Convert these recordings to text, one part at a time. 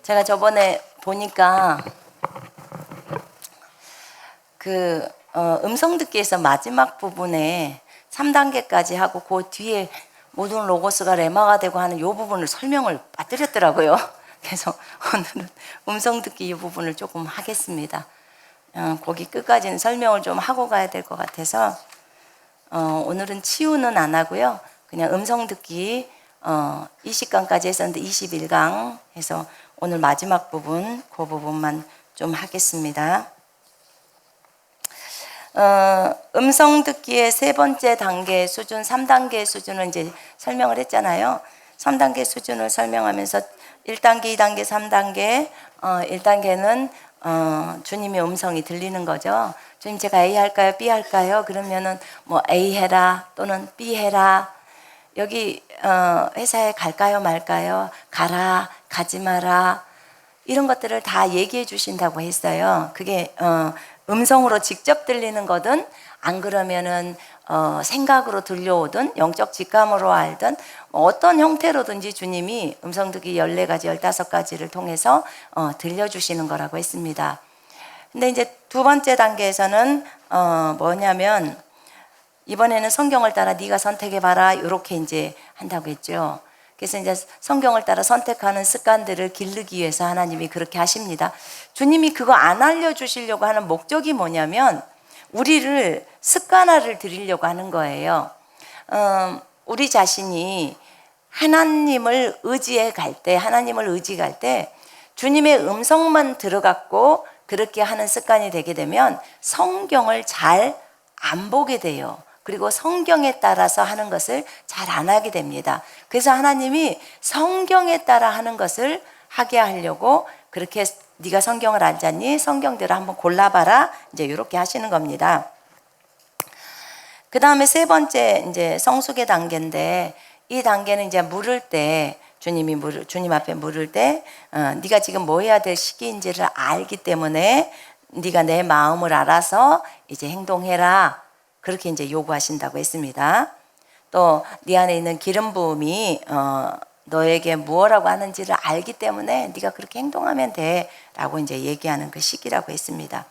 제가 저번에 보니까 음성 듣기에서 마지막 부분에 3단계까지 하고 그 뒤에 모든 로고스가 레마가 되고 하는 이 부분을 설명을 빠뜨렸더라고요. 그래서 오늘은 음성 듣기 이 부분을 조금 하겠습니다. 거기 끝까지는 설명을 좀 하고 가야 될 것 같아서 오늘은 치유는 안 하고요. 그냥 음성 듣기 20강까지 했었는데 21강 해서 오늘 마지막 부분 그 부분만 좀 하겠습니다. 음성 듣기의 세 번째 단계 수준, 3단계 수준은 이제 설명을 했잖아요. 3단계 수준을 설명하면서 1단계, 2단계, 3단계, 1단계는 주님의 음성이 들리는 거죠. 주님, 제가 A 할까요? B 할까요? 그러면은 뭐 A 해라 또는 B 해라. 여기 회사에 갈까요? 말까요? 가라, 가지 마라. 이런 것들을 다 얘기해 주신다고 했어요. 그게 음성으로 직접 들리는 거든 안 그러면은 생각으로 들려오든 영적 직감으로 알든 어떤 형태로든지 주님이 음성 듣기 14가지, 15가지를 통해서 들려주시는 거라고 했습니다. 근데 이제 두 번째 단계에서는 뭐냐면 이번에는 성경을 따라 네가 선택해봐라 이렇게 이제 한다고 했죠. 그래서 이제 성경을 따라 선택하는 습관들을 기르기 위해서 하나님이 그렇게 하십니다. 주님이 그거 안 알려주시려고 하는 목적이 뭐냐면 우리를 습관화를 드리려고 하는 거예요. 우리 자신이 하나님을 의지해 갈 때, 하나님을 의지할 때 주님의 음성만 들어갔고 그렇게 하는 습관이 되게 되면 성경을 잘 안 보게 돼요. 그리고 성경에 따라서 하는 것을 잘 안 하게 됩니다. 그래서 하나님이 성경에 따라 하는 것을 하게 하려고 그렇게 네가 성경을 알잖니? 성경대로 한번 골라봐라. 이제 이렇게 하시는 겁니다. 그 다음에 세 번째 이제 성숙의 단계인데 이 단계는 이제 물을 때 주님 앞에 물을 때 네가 지금 뭐 해야 될 시기인지를 알기 때문에 네가 내 마음을 알아서 이제 행동해라. 그렇게 이제 요구하신다고 했습니다. 또 네 안에 있는 기름 부음이 너에게 무엇라고 하는지를 알기 때문에 네가 그렇게 행동하면 돼라고 이제 얘기하는 그 시기라고 했습니다.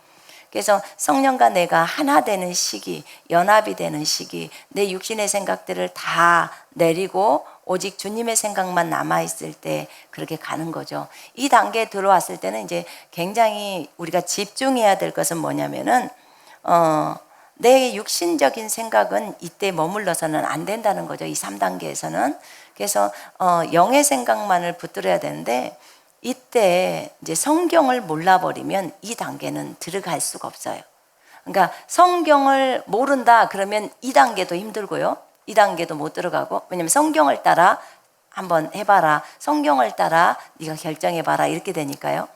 그래서 성령과 내가 하나 되는 시기, 연합이 되는 시기, 내 육신의 생각들을 다 내리고 오직 주님의 생각만 남아있을 때 그렇게 가는 거죠. 이 단계에 들어왔을 때는 이제 굉장히 우리가 집중해야 될 것은 뭐냐면은 내 육신적인 생각은 이때 머물러서는 안 된다는 거죠. 이 3단계에서는. 그래서 영의 생각만을 붙들어야 되는데 이때 이제 성경을 몰라버리면 이 단계는 들어갈 수가 없어요. 그러니까 성경을 모른다 그러면 이 단계도 힘들고요. 이 단계도 못 들어가고 왜냐면 성경을 따라 한번 해봐라. 성경을 따라 네가 결정해봐라 이렇게 되니까요.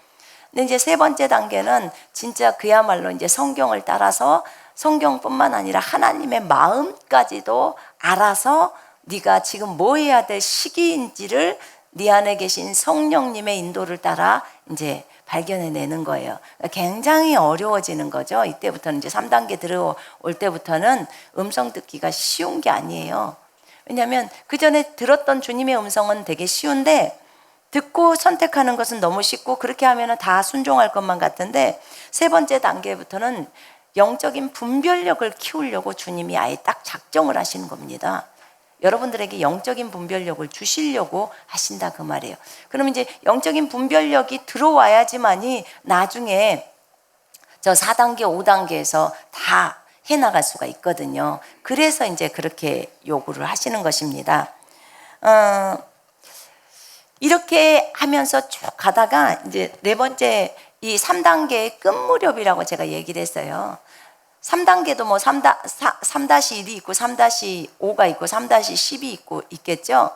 근데 이제 세 번째 단계는 진짜 그야말로 이제 성경을 따라서 성경뿐만 아니라 하나님의 마음까지도 알아서 네가 지금 뭐 해야 될 시기인지를 네 안에 계신 성령님의 인도를 따라 이제 발견해내는 거예요. 굉장히 어려워지는 거죠. 이때부터는 이제 3단계 들어올 때부터는 음성 듣기가 쉬운 게 아니에요. 왜냐하면 그 전에 들었던 주님의 음성은 되게 쉬운데 듣고 선택하는 것은 너무 쉽고 그렇게 하면 다 순종할 것만 같은데 세 번째 단계부터는 영적인 분별력을 키우려고 주님이 아예 딱 작정을 하시는 겁니다. 여러분들에게 영적인 분별력을 주시려고 하신다 그 말이에요. 그러면 이제 영적인 분별력이 들어와야지만이 나중에 저 4단계, 5단계에서 다 해나갈 수가 있거든요. 그래서 이제 그렇게 요구를 하시는 것입니다. 이렇게 하면서 쭉 가다가 이제 네 번째 이 3단계의 끝무렵이라고 제가 얘기를 했어요. 3단계도 뭐 3-1이 있고 3-5가 있고 3-10이 있고 있겠죠.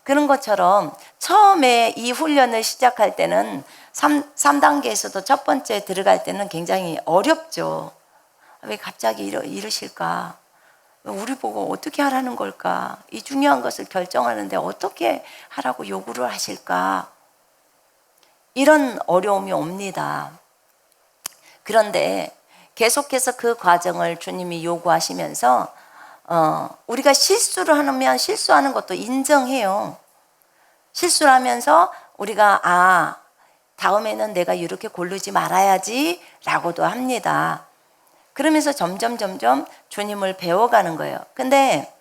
그런 것처럼 처음에 이 훈련을 시작할 때는 3단계에서도 첫 번째 들어갈 때는 굉장히 어렵죠. 왜 갑자기 이러실까? 우리 보고 어떻게 하라는 걸까? 이 중요한 것을 결정하는데 어떻게 하라고 요구를 하실까? 이런 어려움이 옵니다. 그런데 계속해서 그 과정을 주님이 요구하시면서 우리가 실수를 하면 실수하는 것도 인정해요. 실수를 하면서 우리가 다음에는 내가 이렇게 고르지 말아야지 라고도 합니다. 그러면서 점점 주님을 배워가는 거예요. 근데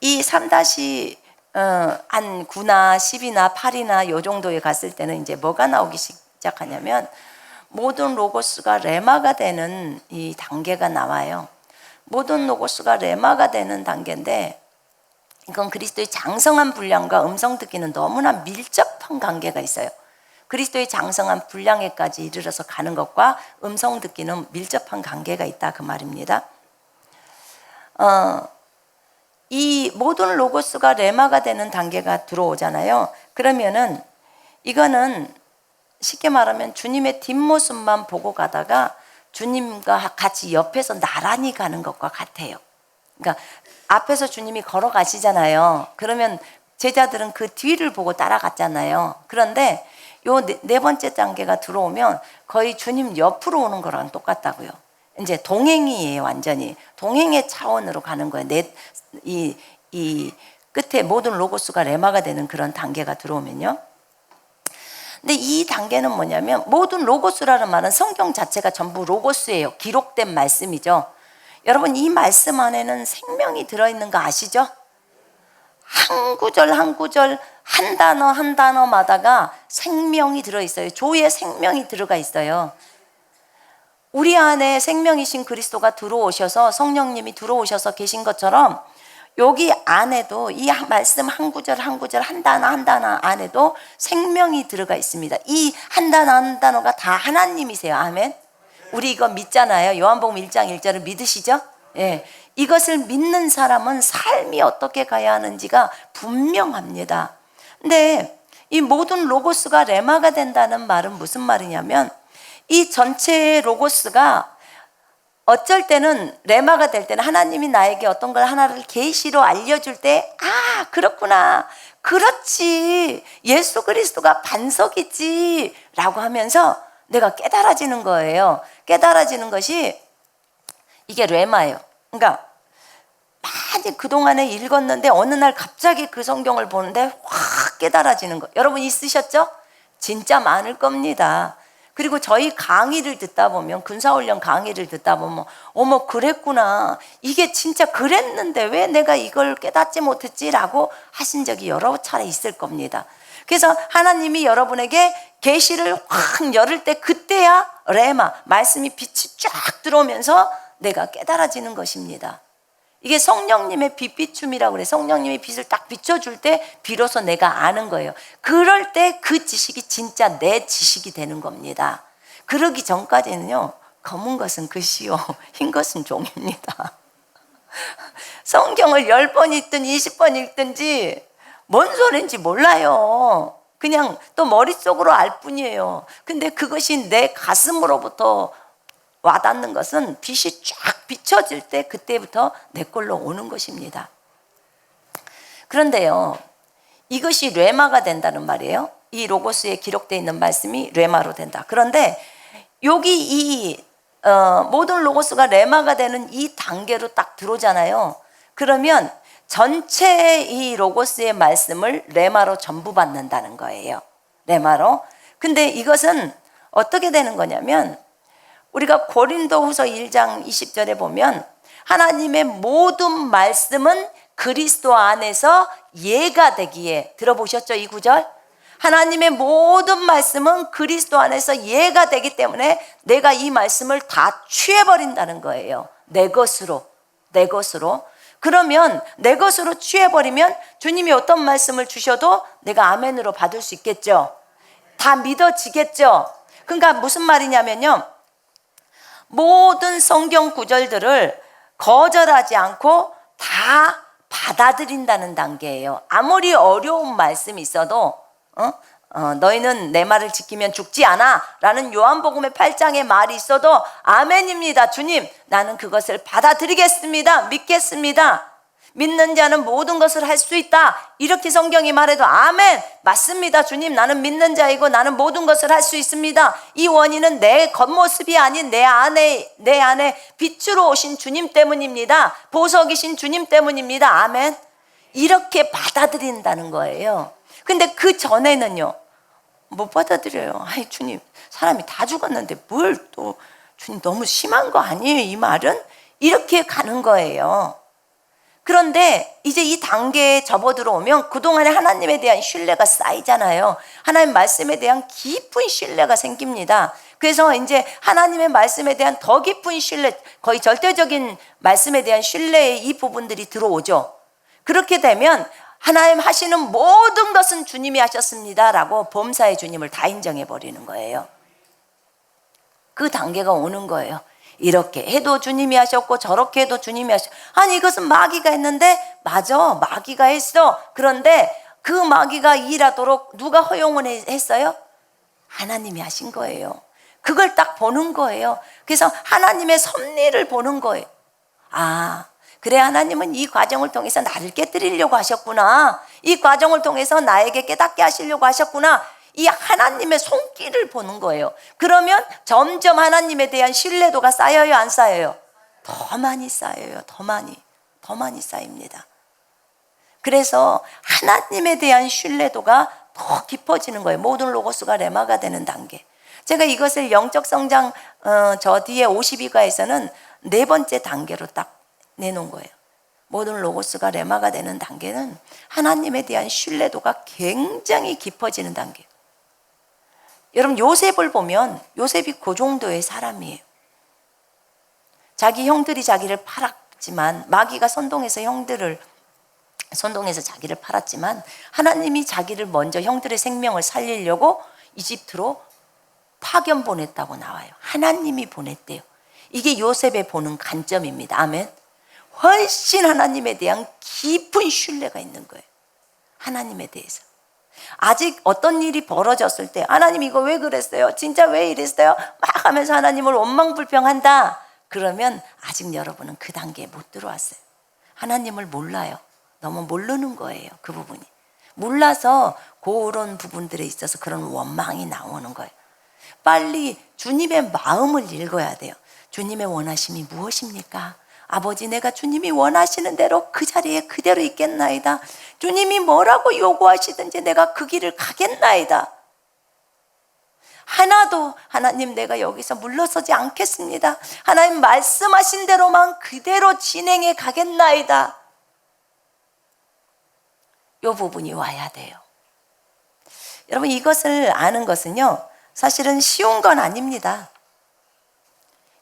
이 3- 한 9나 10이나 8이나 요 정도에 갔을 때는 이제 뭐가 나오기 시작하냐면 모든 로고스가 레마가 되는 이 단계가 나와요. 모든 로고스가 레마가 되는 단계인데 이건 그리스도의 장성한 분량과 음성 듣기는 너무나 밀접한 관계가 있어요. 그리스도의 장성한 분량에까지 이르러서 가는 것과 음성 듣기는 밀접한 관계가 있다 그 말입니다. 이 모든 로고스가 레마가 되는 단계가 들어오잖아요. 그러면은 이거는 쉽게 말하면 주님의 뒷모습만 보고 가다가 주님과 같이 옆에서 나란히 가는 것과 같아요. 그러니까 앞에서 주님이 걸어가시잖아요. 그러면 제자들은 그 뒤를 보고 따라갔잖아요. 그런데 요 네 번째 단계가 들어오면 거의 주님 옆으로 오는 거랑 똑같다고요. 이제 동행이에요. 완전히 동행의 차원으로 가는 거예요. 이 끝에 모든 로고스가 레마가 되는 그런 단계가 들어오면요. 근데 이 단계는 뭐냐면 모든 로고스라는 말은 성경 자체가 전부 로고스예요. 기록된 말씀이죠. 여러분 이 말씀 안에는 생명이 들어있는 거 아시죠? 한 구절 한 구절 한 단어 한 단어마다가 생명이 들어있어요. 조에 생명이 들어가 있어요. 우리 안에 생명이신 그리스도가 들어오셔서 성령님이 들어오셔서 계신 것처럼 여기 안에도 이 말씀 한 구절 한 구절 한 단어 한 단어 안에도 생명이 들어가 있습니다. 이 한 단어 한 단어가 다 하나님이세요. 아멘. 우리 이거 믿잖아요. 요한복음 1장 1절을 믿으시죠? 예. 이것을 믿는 사람은 삶이 어떻게 가야 하는지가 분명합니다. 근데 이 모든 로고스가 레마가 된다는 말은 무슨 말이냐면 이 전체의 로고스가 어쩔 때는 레마가 될 때는 하나님이 나에게 어떤 걸 하나를 계시로 알려줄 때 아 그렇구나 그렇지 예수 그리스도가 반석이지 라고 하면서 내가 깨달아지는 거예요. 깨달아지는 것이 이게 레마예요. 그러니까 많이 그동안에 읽었는데 어느 날 갑자기 그 성경을 보는데 확 깨달아지는 거. 여러분 있으셨죠? 진짜 많을 겁니다. 그리고 저희 강의를 듣다 보면 군사훈련 강의를 듣다 보면 어머 그랬구나 이게 진짜 그랬는데 왜 내가 이걸 깨닫지 못했지라고 하신 적이 여러 차례 있을 겁니다. 그래서 하나님이 여러분에게 계시를 확 열을 때 그때야 레마 말씀이 빛이 쫙 들어오면서 내가 깨달아지는 것입니다. 이게 성령님의 빛비춤이라고 그래. 성령님이 빛을 딱 비춰줄 때 비로소 내가 아는 거예요. 그럴 때 그 지식이 진짜 내 지식이 되는 겁니다. 그러기 전까지는요 검은 것은 글씨요 흰 것은 종입니다. 성경을 10번 읽든 20번 읽든지 뭔 소리인지 몰라요. 그냥 또 머릿속으로 알 뿐이에요. 근데 그것이 내 가슴으로부터 와닿는 것은 빛이 쫙 비춰질 때 그때부터 내 걸로 오는 것입니다. 그런데요 이것이 레마가 된다는 말이에요. 이 로고스에 기록되어 있는 말씀이 레마로 된다. 그런데 여기 이 모든 로고스가 레마가 되는 이 단계로 딱 들어오잖아요. 그러면 전체 이 로고스의 말씀을 레마로 전부 받는다는 거예요. 레마로. 근데 이것은 어떻게 되는 거냐면 우리가 고린도후서 1장 20절에 보면 하나님의 모든 말씀은 그리스도 안에서 예가 되기에 들어보셨죠? 이 구절? 하나님의 모든 말씀은 그리스도 안에서 예가 되기 때문에 내가 이 말씀을 다 취해버린다는 거예요. 내 것으로. 그러면 내 것으로 취해버리면 주님이 어떤 말씀을 주셔도 내가 아멘으로 받을 수 있겠죠? 다 믿어지겠죠? 그러니까 무슨 말이냐면요 모든 성경 구절들을 거절하지 않고 다 받아들인다는 단계예요. 아무리 어려운 말씀이 있어도 너희는 내 말을 지키면 죽지 않아 라는 요한복음의 8장의 말이 있어도 아멘입니다. 주님 나는 그것을 받아들이겠습니다. 믿겠습니다. 믿는 자는 모든 것을 할 수 있다 이렇게 성경이 말해도 아멘 맞습니다. 주님 나는 믿는 자이고 나는 모든 것을 할 수 있습니다. 이 원인은 내 겉모습이 아닌 내 안에 빛으로 오신 주님 때문입니다. 보석이신 주님 때문입니다. 아멘. 이렇게 받아들인다는 거예요. 근데 그 전에는요 못 받아들여요. 아이 주님, 사람이 다 죽었는데 뭘 또 주님 너무 심한 거 아니에요 이 말은? 이렇게 가는 거예요. 그런데 이제 이 단계에 접어들어오면 그동안에 하나님에 대한 신뢰가 쌓이잖아요. 하나님 말씀에 대한 깊은 신뢰가 생깁니다. 그래서 이제 하나님의 말씀에 대한 더 깊은 신뢰, 거의 절대적인 말씀에 대한 신뢰의 이 부분들이 들어오죠. 그렇게 되면 하나님 하시는 모든 것은 주님이 하셨습니다 라고 범사의 주님을 다 인정해 버리는 거예요. 그 단계가 오는 거예요. 이렇게 해도 주님이 하셨고 저렇게 해도 주님이 하셨고, 아니 이것은 마귀가 했는데, 맞아 마귀가 했어. 그런데 그 마귀가 일하도록 누가 허용을 했어요? 하나님이 하신 거예요. 그걸 딱 보는 거예요. 그래서 하나님의 섭리를 보는 거예요. 아, 그래 하나님은 이 과정을 통해서 나를 깨뜨리려고 하셨구나. 이 과정을 통해서 나에게 깨닫게 하시려고 하셨구나. 이 하나님의 손길을 보는 거예요. 그러면 점점 하나님에 대한 신뢰도가 쌓여요, 안 쌓여요? 더 많이 쌓여요. 더 많이 쌓입니다. 그래서 하나님에 대한 신뢰도가 더 깊어지는 거예요. 모든 로고스가 레마가 되는 단계. 제가 이것을 영적 성장 저 뒤에 52과에서는 네 번째 단계로 딱 내놓은 거예요. 모든 로고스가 레마가 되는 단계는 하나님에 대한 신뢰도가 굉장히 깊어지는 단계예요. 여러분 요셉을 보면 요셉이 그 정도의 사람이에요. 자기 형들이 자기를 팔았지만, 마귀가 선동해서 자기를 팔았지만, 하나님이 자기를 먼저 형들의 생명을 살리려고 이집트로 파견 보냈다고 나와요. 하나님이 보냈대요. 이게 요셉의 보는 관점입니다. 아멘. 훨씬 하나님에 대한 깊은 신뢰가 있는 거예요. 하나님에 대해서. 아직 어떤 일이 벌어졌을 때 하나님 이거 왜 그랬어요? 진짜 왜 이랬어요? 막 하면서 하나님을 원망불평한다. 그러면 아직 여러분은 그 단계에 못 들어왔어요. 하나님을 몰라요. 너무 모르는 거예요. 그 부분이. 몰라서 그런 부분들에 있어서 그런 원망이 나오는 거예요. 빨리 주님의 마음을 읽어야 돼요. 주님의 원하심이 무엇입니까? 아버지, 내가 주님이 원하시는 대로 그 자리에 그대로 있겠나이다. 주님이 뭐라고 요구하시든지 내가 그 길을 가겠나이다. 하나도 하나님 내가 여기서 물러서지 않겠습니다. 하나님 말씀하신 대로만 그대로 진행해 가겠나이다. 이 부분이 와야 돼요. 여러분 이것을 아는 것은요 사실은 쉬운 건 아닙니다.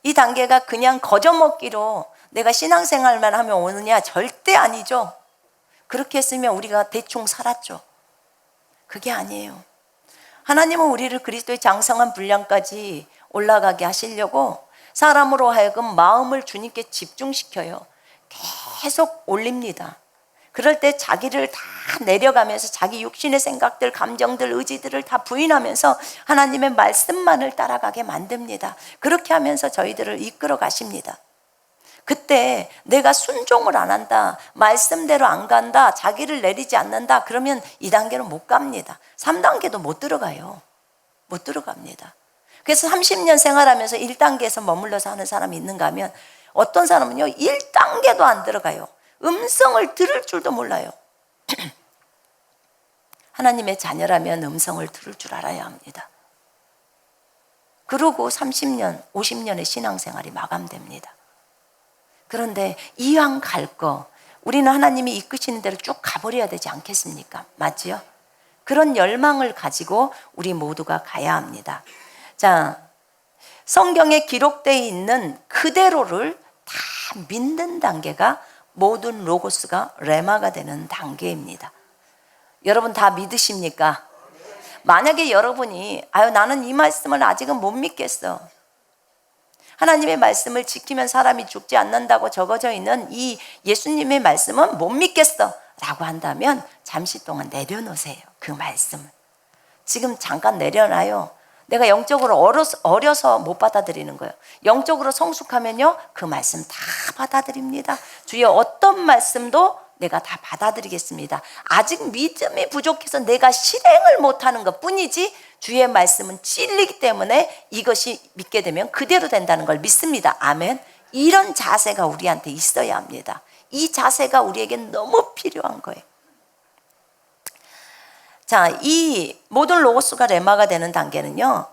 이 단계가 그냥 거저먹기로 내가 신앙생활만 하면 오느냐? 절대 아니죠. 그렇게 했으면 우리가 대충 살았죠. 그게 아니에요. 하나님은 우리를 그리스도의 장성한 분량까지 올라가게 하시려고 사람으로 하여금 마음을 주님께 집중시켜요. 계속 올립니다. 그럴 때 자기를 다 내려가면서 자기 육신의 생각들, 감정들, 의지들을 다 부인하면서 하나님의 말씀만을 따라가게 만듭니다. 그렇게 하면서 저희들을 이끌어 가십니다. 그때 내가 순종을 안 한다, 말씀대로 안 간다, 자기를 내리지 않는다, 그러면 2단계는 못 갑니다. 3단계도 못 들어가요. 못 들어갑니다. 그래서 30년 생활하면서 1단계에서 머물러서 하는 사람이 있는가 하면 어떤 사람은요 1단계도 안 들어가요. 음성을 들을 줄도 몰라요. 하나님의 자녀라면 음성을 들을 줄 알아야 합니다. 그러고 30년, 50년의 신앙생활이 마감됩니다. 그런데 이왕 갈 거 우리는 하나님이 이끄시는 대로 쭉 가버려야 되지 않겠습니까? 맞지요? 그런 열망을 가지고 우리 모두가 가야 합니다. 자, 성경에 기록되어 있는 그대로를 다 믿는 단계가 모든 로고스가 레마가 되는 단계입니다. 여러분 다 믿으십니까? 만약에 여러분이 나는 이 말씀을 아직은 못 믿겠어, 하나님의 말씀을 지키면 사람이 죽지 않는다고 적어져 있는 이 예수님의 말씀은 못 믿겠어 라고 한다면 잠시 동안 내려놓으세요. 그 말씀을 지금 잠깐 내려놔요. 내가 영적으로 어려서 못 받아들이는 거예요. 영적으로 성숙하면요 그 말씀 다 받아들입니다. 주여 어떤 말씀도 내가 다 받아들이겠습니다. 아직 믿음이 부족해서 내가 실행을 못하는 것 뿐이지 주의 말씀은 진리이기 때문에 이것이 믿게 되면 그대로 된다는 걸 믿습니다. 아멘. 이런 자세가 우리한테 있어야 합니다. 이 자세가 우리에게 너무 필요한 거예요. 자, 이 모든 로고스가 레마가 되는 단계는요,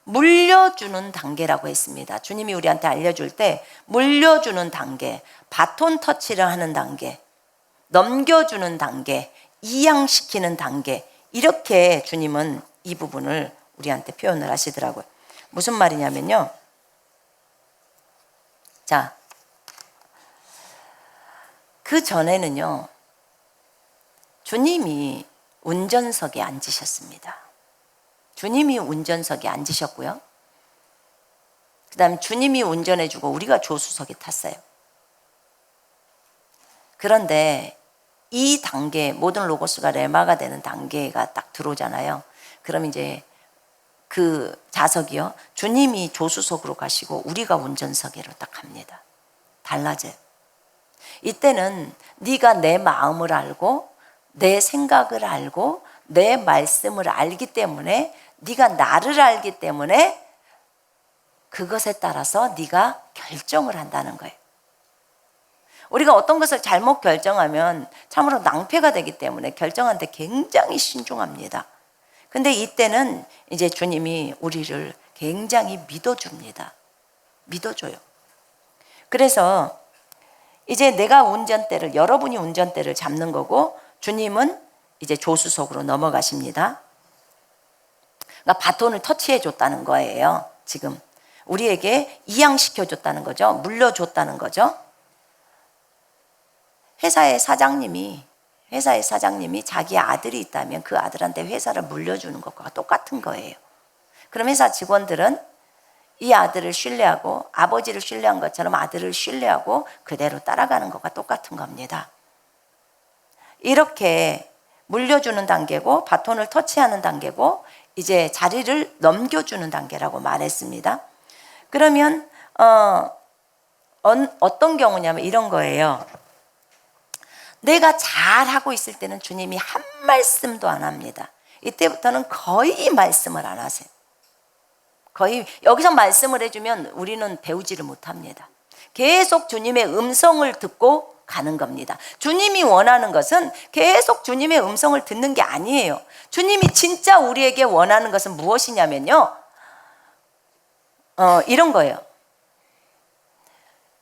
물려주는 단계라고 했습니다. 주님이 우리한테 알려줄 때 물려주는 단계, 바톤 터치를 하는 단계, 넘겨주는 단계, 이양시키는 단계, 이렇게 주님은 이 부분을 우리한테 표현을 하시더라고요. 무슨 말이냐면요, 자, 그 전에는요, 주님이 운전석에 앉으셨습니다. 주님이 운전석에 앉으셨고요, 그 다음에 주님이 운전해주고 우리가 조수석에 탔어요. 그런데 이 단계, 모든 로고스가 레마가 되는 단계가 딱 들어오잖아요. 그럼 이제 그 좌석이요, 주님이 조수석으로 가시고 우리가 운전석으로 딱 갑니다. 달라져요. 이때는 네가 내 마음을 알고 내 생각을 알고 내 말씀을 알기 때문에, 네가 나를 알기 때문에 그것에 따라서 네가 결정을 한다는 거예요. 우리가 어떤 것을 잘못 결정하면 참으로 낭패가 되기 때문에 결정할 때 굉장히 신중합니다. 근데 이때는 이제 주님이 우리를 굉장히 믿어줍니다. 믿어줘요. 그래서 이제 내가 운전대를, 여러분이 운전대를 잡는 거고 주님은 이제 조수석으로 넘어가십니다. 그러니까 바톤을 터치해 줬다는 거예요. 지금 우리에게 이양시켜 줬다는 거죠. 물려줬다는 거죠. 회사의 사장님이 자기 아들이 있다면 그 아들한테 회사를 물려주는 것과 똑같은 거예요. 그럼 회사 직원들은 이 아들을 신뢰하고 아버지를 신뢰한 것처럼 아들을 신뢰하고 그대로 따라가는 것과 똑같은 겁니다. 이렇게 물려주는 단계고 바톤을 터치하는 단계고 이제 자리를 넘겨주는 단계라고 말했습니다. 그러면 어떤 경우냐면 이런 거예요. 내가 잘하고 있을 때는 주님이 한 말씀도 안 합니다. 이때부터는 거의 말씀을 안 하세요. 거의 여기서 말씀을 해주면 우리는 배우지를 못합니다. 계속 주님의 음성을 듣고 가는 겁니다. 주님이 원하는 것은 계속 주님의 음성을 듣는 게 아니에요. 주님이 진짜 우리에게 원하는 것은 무엇이냐면요, 이런 거예요.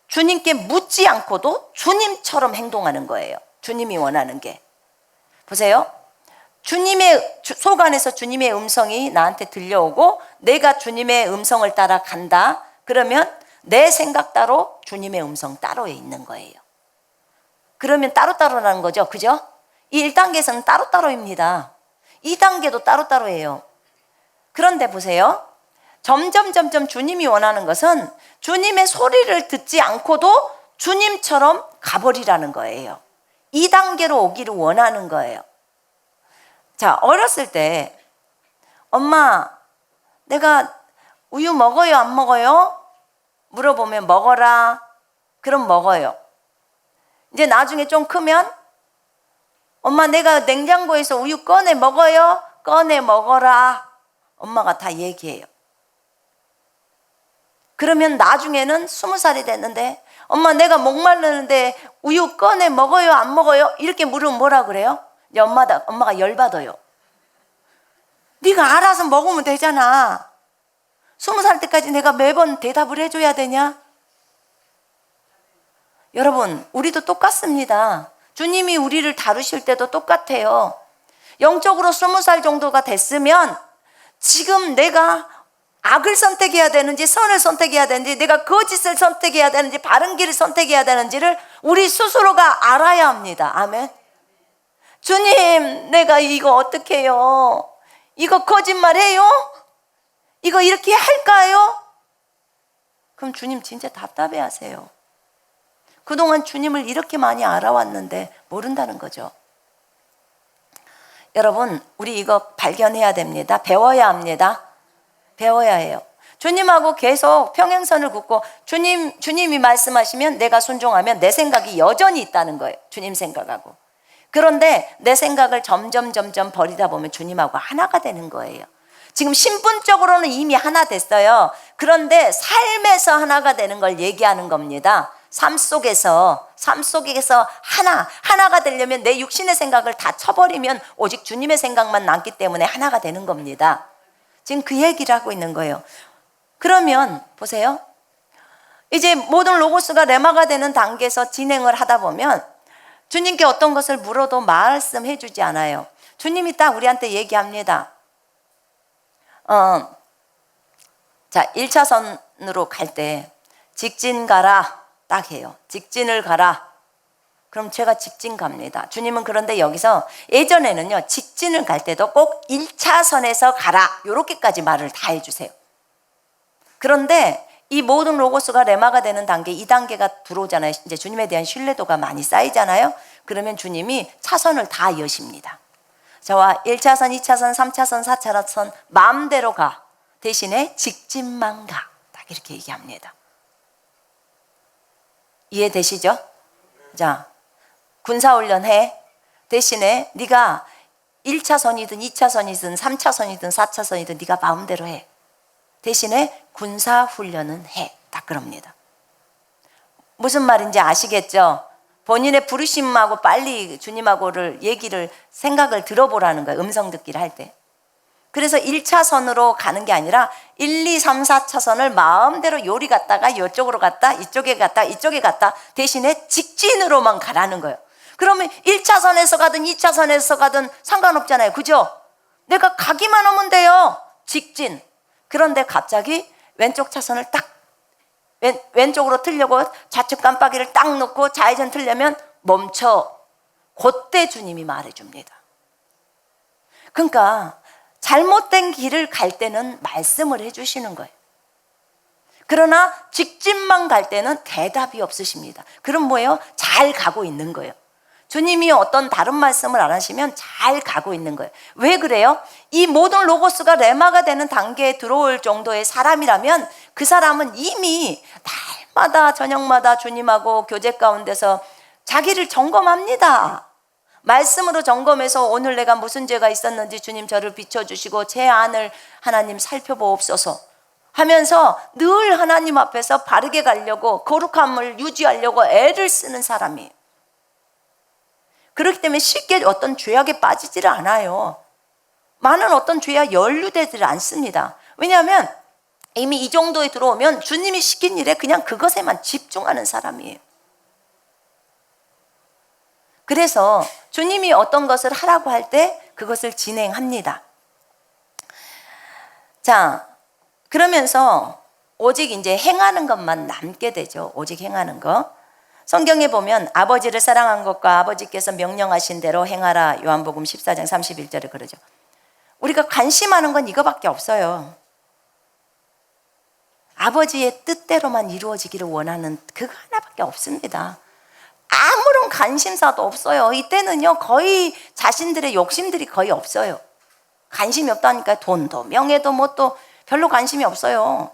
주님께 묻지 않고도 주님처럼 행동하는 거예요. 주님이 원하는 게. 보세요. 주님의 속 안에서 주님의 음성이 나한테 들려오고 내가 주님의 음성을 따라 간다. 그러면 내 생각 따로 주님의 음성 따로에 있는 거예요. 그러면 따로따로라는 거죠. 그죠? 이 1단계에서는 따로따로입니다. 2단계도 따로따로예요. 그런데 보세요. 점점 주님이 원하는 것은 주님의 소리를 듣지 않고도 주님처럼 가버리라는 거예요. 2단계로 오기를 원하는 거예요. 자, 어렸을 때 엄마, 내가 우유 먹어요? 안 먹어요? 물어보면 먹어라. 그럼 먹어요. 이제 나중에 좀 크면 엄마, 내가 냉장고에서 우유 꺼내 먹어요? 꺼내 먹어라. 엄마가 다 얘기해요. 그러면 나중에는 20살이 됐는데 엄마, 내가 목마르는데 우유 꺼내 먹어요? 안 먹어요? 이렇게 물으면 뭐라 그래요? 이제 엄마가 열받아요. 네가 알아서 먹으면 되잖아. 20살 때까지 내가 매번 대답을 해줘야 되냐? 여러분, 우리도 똑같습니다. 주님이 우리를 다루실 때도 똑같아요. 영적으로 20살 정도가 됐으면 지금 내가 악을 선택해야 되는지 선을 선택해야 되는지 내가 거짓을 선택해야 되는지 바른 길을 선택해야 되는지를 우리 스스로가 알아야 합니다. 아멘. 주님, 내가 이거 어떻게 해요? 이거 거짓말해요? 이거 이렇게 할까요? 그럼 주님 진짜 답답해 하세요. 그동안 주님을 이렇게 많이 알아왔는데 모른다는 거죠. 여러분, 우리 이거 발견해야 됩니다. 배워야 합니다. 배워야 해요. 주님하고 계속 평행선을 긋고 주님이 말씀하시면 내가 순종하면 내 생각이 여전히 있다는 거예요. 주님 생각하고. 그런데 내 생각을 점점 버리다 보면 주님하고 하나가 되는 거예요. 지금 신분적으로는 이미 하나 됐어요. 그런데 삶에서 하나가 되는 걸 얘기하는 겁니다. 삶 속에서 삶 속에서 하나가 되려면 내 육신의 생각을 다 쳐버리면 오직 주님의 생각만 남기 때문에 하나가 되는 겁니다. 지금 그 얘기를 하고 있는 거예요. 그러면 보세요. 이제 모든 로고스가 레마가 되는 단계에서 진행을 하다 보면 주님께 어떤 것을 물어도 말씀해 주지 않아요. 주님이 딱 우리한테 얘기합니다. 자, 1차선으로 갈 때 직진 가라 딱 해요. 직진을 가라. 그럼 제가 직진 갑니다. 주님은 그런데 여기서 예전에는요, 직진을 갈 때도 꼭 1차선에서 가라 이렇게까지 말을 다 해주세요. 그런데 이 모든 로고스가 레마가 되는 단계, 2단계가 들어오잖아요. 이제 주님에 대한 신뢰도가 많이 쌓이잖아요. 그러면 주님이 차선을 다 여십니다. 저와 1차선, 2차선, 3차선, 4차선 마음대로 가. 대신에 직진만 가. 딱 이렇게 얘기합니다. 이해되시죠? 자, 군사훈련 해. 대신에 네가 1차선이든 2차선이든 3차선이든 4차선이든 네가 마음대로 해. 대신에 군사훈련은 해. 딱 그럽니다. 무슨 말인지 아시겠죠? 본인의 부르심하고 빨리 주님하고를 생각을 들어보라는 거예요. 음성 듣기를 할 때. 그래서 1차선으로 가는 게 아니라 1, 2, 3, 4차선을 마음대로 요리 갔다가 이쪽으로 갔다 이쪽에 갔다 이쪽에 갔다 대신에 직진으로만 가라는 거예요. 그러면 1차선에서 가든 2차선에서 가든 상관없잖아요. 그죠? 내가 가기만 하면 돼요. 직진. 그런데 갑자기 왼쪽 차선을 딱 왼쪽으로 틀려고 좌측 깜빡이를 딱 놓고 좌회전 틀려면 멈춰. 그때 주님이 말해줍니다. 그러니까 잘못된 길을 갈 때는 말씀을 해주시는 거예요. 그러나 직진만 갈 때는 대답이 없으십니다. 그럼 뭐예요? 잘 가고 있는 거예요. 주님이 어떤 다른 말씀을 안 하시면 잘 가고 있는 거예요. 왜 그래요? 이 모든 로고스가 레마가 되는 단계에 들어올 정도의 사람이라면 그 사람은 이미 날마다 저녁마다 주님하고 교제 가운데서 자기를 점검합니다. 말씀으로 점검해서 오늘 내가 무슨 죄가 있었는지 주님 저를 비춰주시고 제 안을 하나님 살펴보옵소서 하면서 늘 하나님 앞에서 바르게 가려고 거룩함을 유지하려고 애를 쓰는 사람이에요. 그렇기 때문에 쉽게 어떤 죄악에 빠지지를 않아요. 많은 어떤 죄에 연루되지를 않습니다. 왜냐하면 이미 이 정도에 들어오면 주님이 시킨 일에 그냥 그것에만 집중하는 사람이에요. 그래서 주님이 어떤 것을 하라고 할 때 그것을 진행합니다. 자, 그러면서 오직 이제 행하는 것만 남게 되죠. 오직 행하는 것. 성경에 보면 아버지를 사랑한 것과 아버지께서 명령하신 대로 행하라. 요한복음 14장 31절에 그러죠. 우리가 관심하는 건 이거밖에 없어요. 아버지의 뜻대로만 이루어지기를 원하는 그거 하나밖에 없습니다. 아무런 관심사도 없어요. 이때는요 거의 자신들의 욕심들이 거의 없어요. 관심이 없다니까. 돈도 명예도 뭣도 별로 관심이 없어요.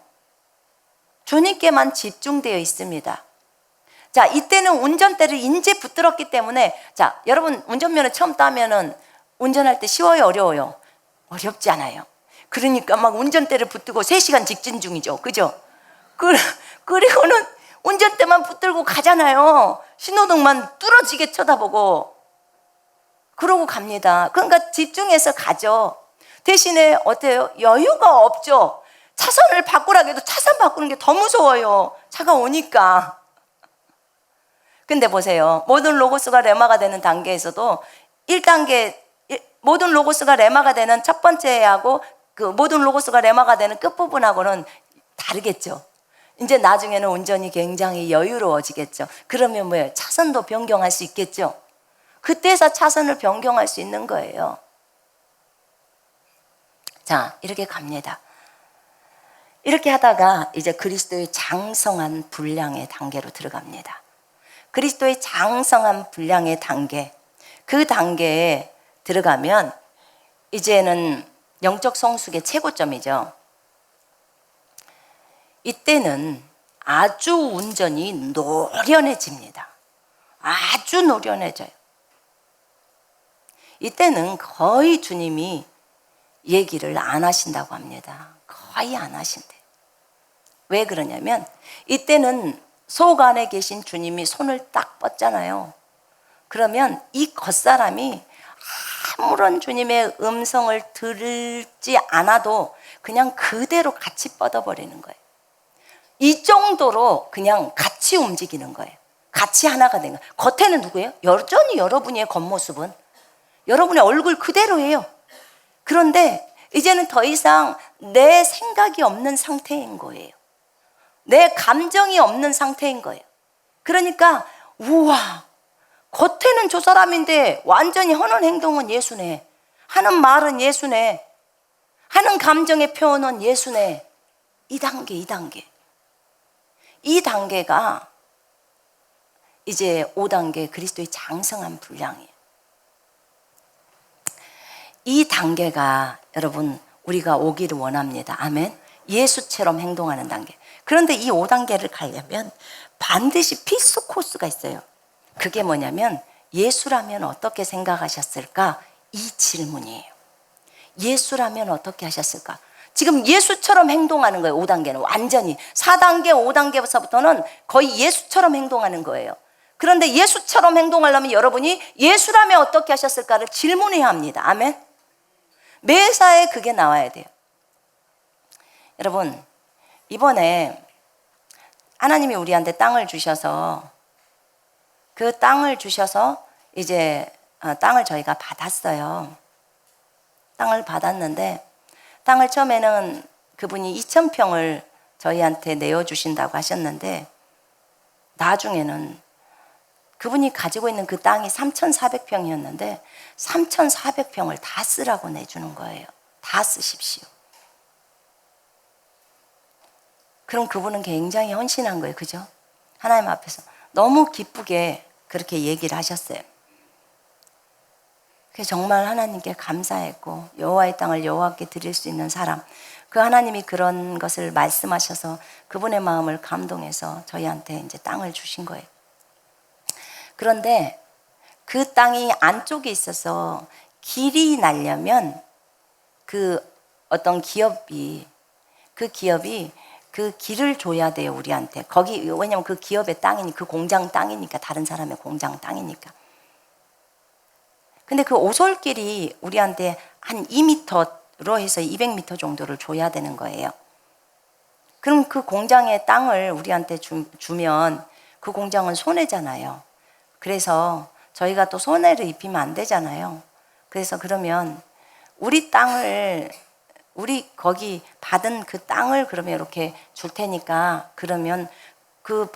주님께만 집중되어 있습니다. 자, 이때는 운전대를 이제 붙들었기 때문에, 자, 여러분 운전면허 처음 따면은 운전할 때 쉬워요, 어려워요? 어렵지 않아요. 그러니까 막 운전대를 붙들고 3시간 직진 중이죠. 그죠? 그리고는 운전대만 붙들고 가잖아요. 신호등만 뚫어지게 쳐다보고 그러고 갑니다. 그러니까 집중해서 가죠. 대신에 어때요? 여유가 없죠. 차선을 바꾸라고 해도 차선 바꾸는 게 더 무서워요. 차가 오니까. 근데 보세요. 모든 로고스가 레마가 되는 단계에서도 1단계 모든 로고스가 레마가 되는 첫 번째하고 그 모든 로고스가 레마가 되는 끝부분하고는 다르겠죠. 이제 나중에는 운전이 굉장히 여유로워지겠죠. 그러면 뭐예요? 차선도 변경할 수 있겠죠. 그때서 차선을 변경할 수 있는 거예요. 자, 이렇게 갑니다. 이렇게 하다가 이제 그리스도의 장성한 분량의 단계로 들어갑니다. 그리스도의 장성한 분량의 단계, 그 단계에 들어가면 이제는 영적 성숙의 최고점이죠. 이때는 아주 운전이 노련해집니다. 아주 노련해져요. 이때는 거의 주님이 얘기를 안 하신다고 합니다. 거의 안 하신대요. 왜 그러냐면 이때는 속 안에 계신 주님이 손을 딱 뻗잖아요. 그러면 이 겉사람이 아무런 주님의 음성을 들지 않아도 그냥 그대로 같이 뻗어버리는 거예요. 이 정도로 그냥 같이 움직이는 거예요. 같이 하나가 된 거예요. 겉에는 누구예요? 여전히 여러분의 겉모습은 여러분의 얼굴 그대로예요. 그런데 이제는 더 이상 내 생각이 없는 상태인 거예요. 내 감정이 없는 상태인 거예요. 그러니까 우와, 겉에는 저 사람인데 완전히 하는 행동은 예수네, 하는 말은 예수네, 하는 감정의 표현은 예수네. 이 단계 이 단계가 이제 5단계 그리스도의 장성한 분량이에요. 이 단계가 여러분 우리가 오기를 원합니다. 아멘. 예수처럼 행동하는 단계. 그런데 이 5단계를 가려면 반드시 필수 코스가 있어요. 그게 뭐냐면 예수라면 어떻게 생각하셨을까? 이 질문이에요. 예수라면 어떻게 하셨을까? 지금 예수처럼 행동하는 거예요. 5단계는 완전히. 4단계, 5단계부터는 거의 예수처럼 행동하는 거예요. 그런데 예수처럼 행동하려면 여러분이 예수라면 어떻게 하셨을까를 질문해야 합니다. 아멘. 매사에 그게 나와야 돼요. 여러분, 이번에 하나님이 우리한테 땅을 주셔서 그 땅을 주셔서 이제 땅을 저희가 받았어요. 땅을 받았는데 땅을 처음에는 그분이 2,000평을 저희한테 내어주신다고 하셨는데 나중에는 그분이 가지고 있는 그 땅이 3,400평이었는데 3,400평을 다 쓰라고 내주는 거예요. 다 쓰십시오. 그럼 그분은 굉장히 헌신한 거예요. 그죠? 하나님 앞에서 너무 기쁘게 그렇게 얘기를 하셨어요. 그래서 정말 하나님께 감사했고 여호와의 땅을 여호와께 드릴 수 있는 사람, 그 하나님이 그런 것을 말씀하셔서 그분의 마음을 감동해서 저희한테 이제 땅을 주신 거예요. 그런데 그 땅이 안쪽에 있어서 길이 나려면 그 어떤 기업이 그 길을 줘야 돼요, 우리한테. 거기, 왜냐면 그 기업의 땅이니, 그 공장 땅이니까, 다른 사람의 공장 땅이니까. 근데 그 오솔길이 우리한테 한 2m로 해서 200m 정도를 줘야 되는 거예요. 그럼 그 공장의 땅을 우리한테 주면 그 공장은 손해잖아요. 그래서 저희가 또 손해를 입히면 안 되잖아요. 그래서 그러면 우리 거기 받은 그 땅을 그러면 이렇게 줄 테니까, 그러면 그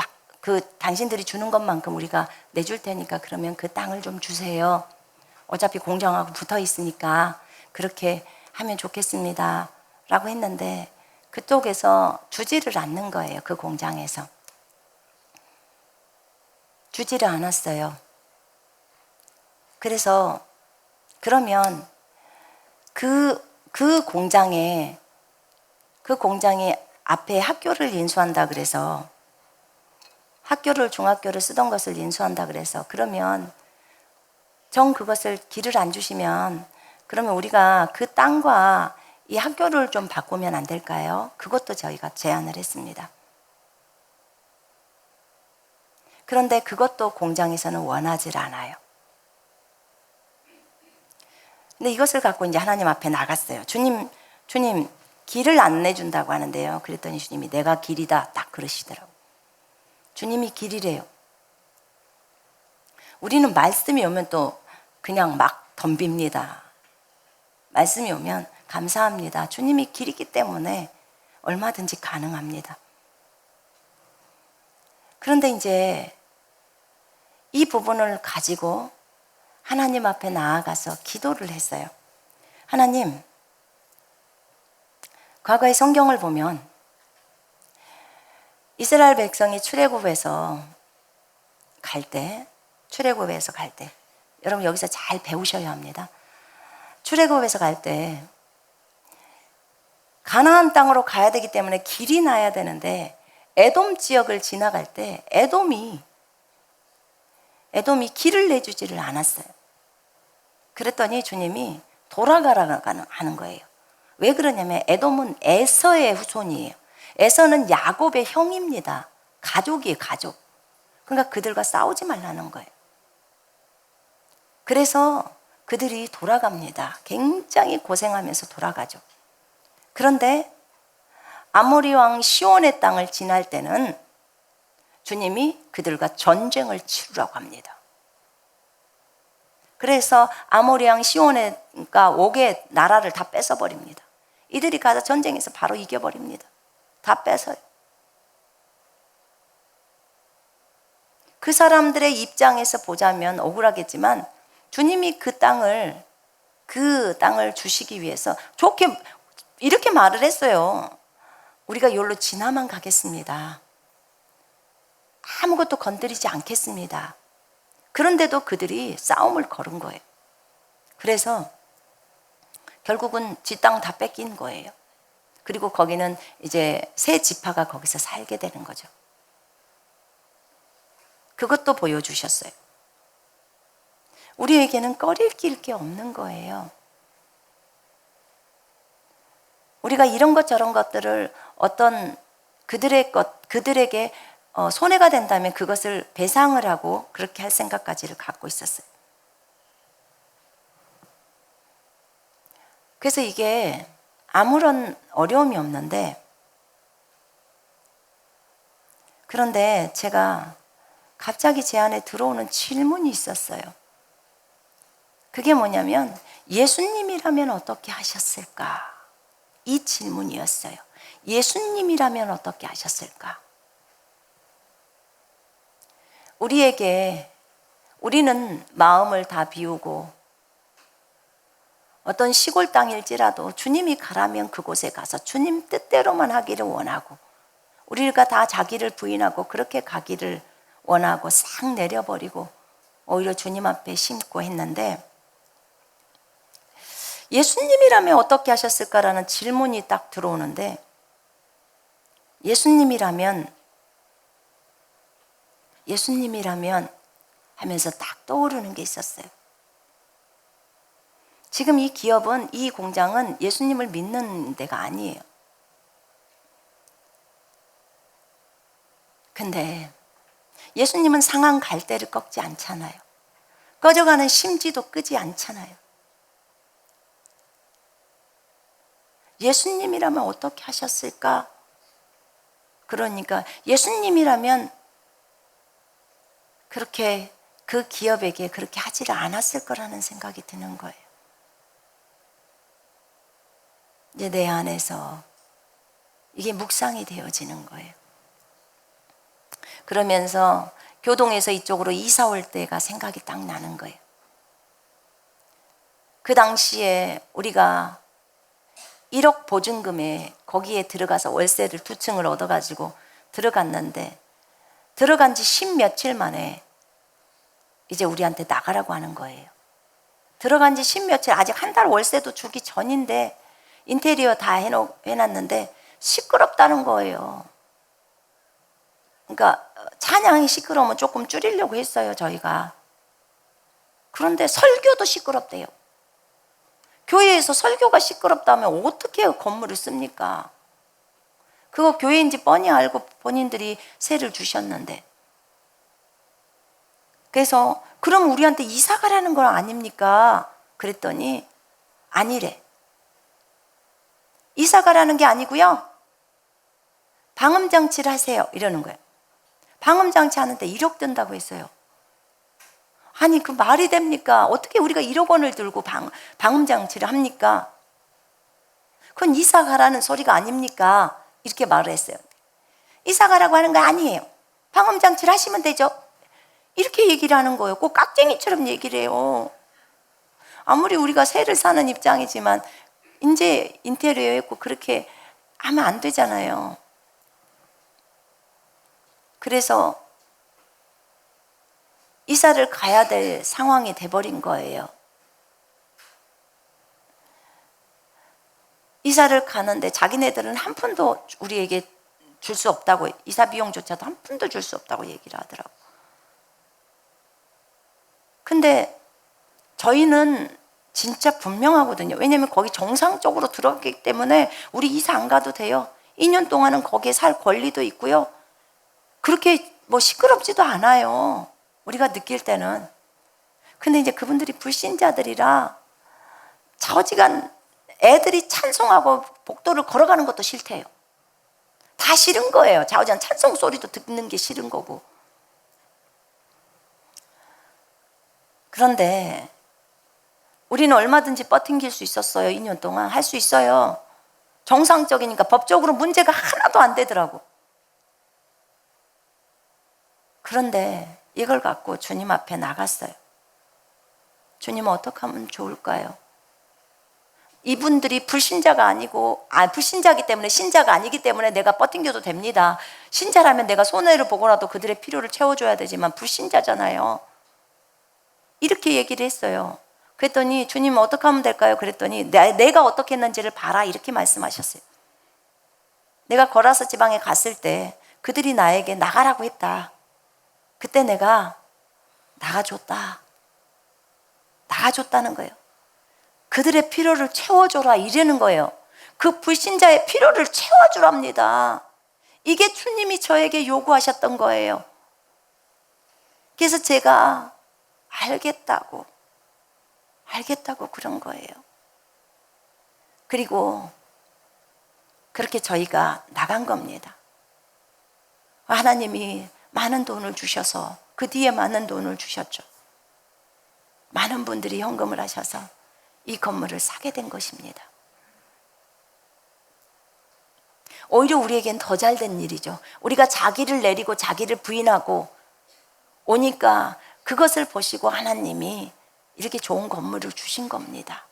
당신들이 주는 것만큼 우리가 내줄 테니까 그러면 그 땅을 좀 주세요. 어차피 공장하고 붙어 있으니까 그렇게 하면 좋겠습니다. 라고 했는데 그쪽에서 주지를 않는 거예요. 그 공장에서. 주지를 않았어요. 그래서 그러면 그 공장에 앞에 학교를 인수한다 그래서 중학교를 쓰던 것을 인수한다 그래서 그러면 그것을 길을 안 주시면 그러면 우리가 그 땅과 이 학교를 좀 바꾸면 안 될까요? 그것도 저희가 제안을 했습니다. 그런데 그것도 공장에서는 원하지 않아요. 근데 이것을 갖고 이제 하나님 앞에 나갔어요. 주님, 길을 안 내준다고 하는데요. 그랬더니 주님이 내가 길이다. 딱 그러시더라고요. 주님이 길이래요. 우리는 말씀이 오면 또 그냥 막 덤빕니다. 말씀이 오면 감사합니다. 주님이 길이기 때문에 얼마든지 가능합니다. 그런데 이제 이 부분을 가지고 하나님 앞에 나아가서 기도를 했어요. 하나님, 과거의 성경을 보면 이스라엘 백성이 출애굽에서 갈 때, 여러분 여기서 잘 배우셔야 합니다. 출애굽에서 갈 때 가나안 땅으로 가야 되기 때문에 길이 나야 되는데 에돔 지역을 지나갈 때 에돔이 길을 내주지를 않았어요. 그랬더니 주님이 돌아가라고 하는 거예요. 왜 그러냐면 에돔은 에서의 후손이에요. 에서는 야곱의 형입니다. 가족이에요, 가족. 그러니까 그들과 싸우지 말라는 거예요. 그래서 그들이 돌아갑니다. 굉장히 고생하면서 돌아가죠. 그런데 아모리 왕 시온의 땅을 지날 때는 주님이 그들과 전쟁을 치르라고 합니다. 그래서 아모리 왕 시온가 옥의 나라를 다 뺏어버립니다. 이들이 가서 전쟁에서 바로 이겨버립니다. 다 뺏어요. 그 사람들의 입장에서 보자면 억울하겠지만 주님이 그 땅을 주시기 위해서 좋게 이렇게 말을 했어요. 우리가 여기로 지나만 가겠습니다. 아무것도 건드리지 않겠습니다. 그런데도 그들이 싸움을 걸은 거예요. 그래서 결국은 지 땅 다 뺏긴 거예요. 그리고 거기는 이제 새 지파가 거기서 살게 되는 거죠. 그것도 보여주셨어요. 우리에게는 꺼릴 게 없는 거예요. 우리가 이런 것 저런 것들을 어떤 그들에게 손해가 된다면 그것을 배상을 하고 그렇게 할 생각까지를 갖고 있었어요. 그래서 이게 아무런 어려움이 없는데, 그런데 제가 갑자기 제 안에 들어오는 질문이 있었어요. 그게 뭐냐면 예수님이라면 어떻게 하셨을까? 이 질문이었어요. 예수님이라면 어떻게 하셨을까? 우리는 마음을 다 비우고 어떤 시골 땅일지라도 주님이 가라면 그곳에 가서 주님 뜻대로만 하기를 원하고, 우리가 다 자기를 부인하고 그렇게 가기를 원하고 싹 내려버리고 오히려 주님 앞에 심고 했는데, 예수님이라면 어떻게 하셨을까라는 질문이 딱 들어오는데, 예수님이라면 하면서 딱 떠오르는 게 있었어요. 지금 이 기업은, 이 공장은 예수님을 믿는 데가 아니에요. 근데 예수님은 상한 갈대를 꺾지 않잖아요. 꺼져가는 심지도 끄지 않잖아요. 예수님이라면 어떻게 하셨을까? 그러니까 예수님이라면 그렇게 그 기업에게 그렇게 하지를 않았을 거라는 생각이 드는 거예요. 이제 내 안에서 이게 묵상이 되어지는 거예요. 그러면서 교동에서 이쪽으로 이사 올 때가 생각이 딱 나는 거예요. 그 당시에 우리가 1억 보증금에 거기에 들어가서 월세를 2층을 얻어가지고 들어갔는데, 들어간 지 10며칠 만에 이제 우리한테 나가라고 하는 거예요. 들어간 지 10며칠, 아직 한 달 월세도 주기 전인데 인테리어 다 해놨는데 시끄럽다는 거예요. 그러니까 찬양이 시끄러우면 조금 줄이려고 했어요, 저희가. 그런데 설교도 시끄럽대요. 교회에서 설교가 시끄럽다면 어떻게 건물을 씁니까? 그거 교회인지 뻔히 알고 본인들이 세를 주셨는데. 그래서 그럼 우리한테 이사 가라는 건 아닙니까? 그랬더니 아니래. 이사 가라는 게 아니고요, 방음장치를 하세요 이러는 거예요. 방음장치 하는데 1억 든다고 했어요. 아니 그 말이 됩니까? 어떻게 우리가 1억 원을 들고 방음장치를 합니까? 그건 이사 가라는 소리가 아닙니까? 이렇게 말을 했어요. 이사 가라고 하는 거 아니에요. 방음장치를 하시면 되죠. 이렇게 얘기를 하는 거예요. 꼭 깍쟁이처럼 얘기를 해요. 아무리 우리가 새를 사는 입장이지만 이제 인테리어 했고 그렇게 하면 안 되잖아요. 그래서 이사를 가야 될 상황이 돼버린 거예요. 이사를 가는데 자기네들은 한 푼도 우리에게 줄 수 없다고, 이사 비용조차도 한 푼도 줄 수 없다고 얘기를 하더라고. 근데 저희는 진짜 분명하거든요. 왜냐면 거기 정상적으로 들어갔기 때문에 우리 이사 안 가도 돼요. 2년 동안은 거기에 살 권리도 있고요. 그렇게 뭐 시끄럽지도 않아요. 우리가 느낄 때는. 근데 이제 그분들이 불신자들이라 좌우지간 애들이 찬송하고 복도를 걸어가는 것도 싫대요. 다 싫은 거예요. 좌우지간 찬송 소리도 듣는 게 싫은 거고. 그런데 우리는 얼마든지 버팅길 수 있었어요. 2년 동안 할 수 있어요. 정상적이니까. 법적으로 문제가 하나도 안 되더라고. 그런데 이걸 갖고 주님 앞에 나갔어요. 주님은 어떻게 하면 좋을까요? 이분들이 불신자가 아니고, 불신자이기 때문에, 신자가 아니기 때문에 내가 버팅겨도 됩니다. 신자라면 내가 손해를 보고라도 그들의 필요를 채워줘야 되지만 불신자잖아요. 이렇게 얘기를 했어요. 그랬더니 주님 어떻게 하면 될까요? 그랬더니 내가 어떻게 했는지를 봐라, 이렇게 말씀하셨어요. 내가 거라서 지방에 갔을 때 그들이 나에게 나가라고 했다. 그때 내가 나가줬다는 거예요. 그들의 필요를 채워줘라, 이러는 거예요. 그 불신자의 필요를 채워주랍니다. 이게 주님이 저에게 요구하셨던 거예요. 그래서 제가 알겠다고 그런 거예요. 그리고 그렇게 저희가 나간 겁니다. 하나님이 많은 돈을 주셔서 그 뒤에 많은 돈을 주셨죠. 많은 분들이 헌금을 하셔서 이 건물을 사게 된 것입니다. 오히려 우리에겐 더 잘된 일이죠. 우리가 자기를 내리고 자기를 부인하고 오니까 그것을 보시고 하나님이 이렇게 좋은 건물을 주신 겁니다.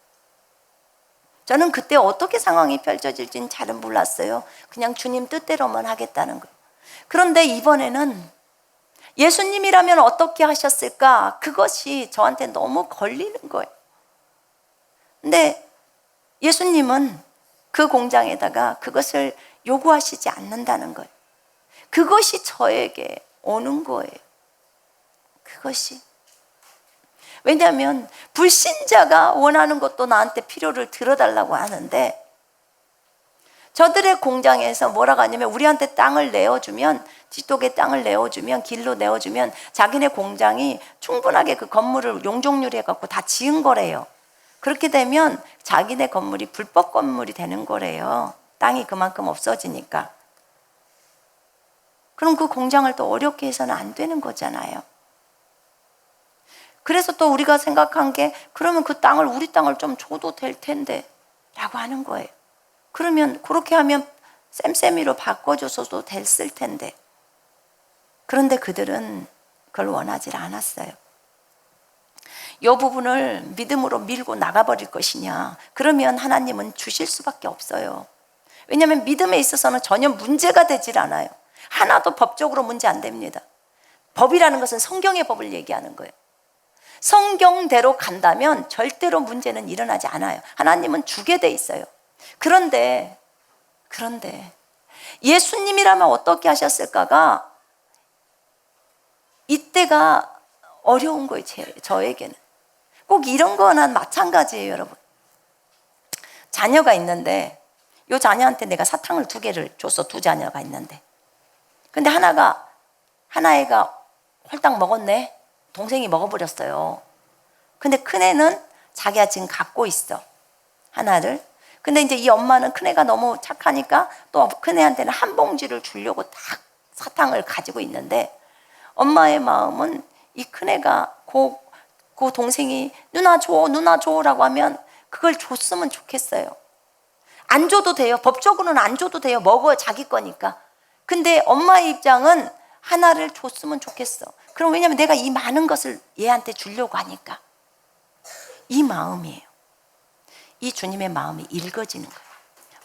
저는 그때 어떻게 상황이 펼쳐질지는 잘은 몰랐어요. 그냥 주님 뜻대로만 하겠다는 거예요. 그런데 이번에는 예수님이라면 어떻게 하셨을까? 그것이 저한테 너무 걸리는 거예요. 근데 예수님은 그 공장에다가 그것을 요구하시지 않는다는 거예요. 그것이 저에게 오는 거예요. 그것이. 왜냐하면 불신자가 원하는 것도 나한테 필요를 들어달라고 하는데, 저들의 공장에서 뭐라고 하냐면 우리한테 땅을 내어주면, 뒷독에 땅을 내어주면, 길로 내어주면 자기네 공장이 충분하게 그 건물을 용적률 해갖고 다 지은 거래요. 그렇게 되면 자기네 건물이 불법 건물이 되는 거래요. 땅이 그만큼 없어지니까. 그럼 그 공장을 또 어렵게 해서는 안 되는 거잖아요. 그래서 또 우리가 생각한 게, 그러면 그 땅을, 우리 땅을 좀 줘도 될 텐데 라고 하는 거예요. 그러면 그렇게 하면 쌤쌤이로 바꿔줘서도 됐을 텐데. 그런데 그들은 그걸 원하지 않았어요. 이 부분을 믿음으로 밀고 나가버릴 것이냐, 그러면 하나님은 주실 수밖에 없어요. 왜냐하면 믿음에 있어서는 전혀 문제가 되질 않아요. 하나도 법적으로 문제 안 됩니다. 법이라는 것은 성경의 법을 얘기하는 거예요. 성경대로 간다면 절대로 문제는 일어나지 않아요. 하나님은 주게 돼 있어요. 그런데 예수님이라면 어떻게 하셨을까가 이때가 어려운 거예요. 저에게는. 꼭 이런 거나 마찬가지예요, 여러분. 자녀가 있는데 이 자녀한테 내가 사탕을 2개를 줬어. 2 자녀가 있는데, 근데 하나애가 홀딱 먹었네. 동생이 먹어버렸어요. 근데 큰애는 자기가 지금 갖고 있어, 하나를. 근데 이제 이 엄마는 큰애가 너무 착하니까 또 큰애한테는 한 봉지를 주려고 딱 사탕을 가지고 있는데, 엄마의 마음은 이 큰애가 그 동생이 누나 줘 라고 하면 그걸 줬으면 좋겠어요. 안 줘도 돼요. 법적으로는 안 줘도 돼요. 먹어야 자기 거니까. 근데 엄마의 입장은 하나를 줬으면 좋겠어. 그럼 왜냐면 내가 이 많은 것을 얘한테 주려고 하니까. 이 마음이에요. 이 주님의 마음이 읽어지는 거예요.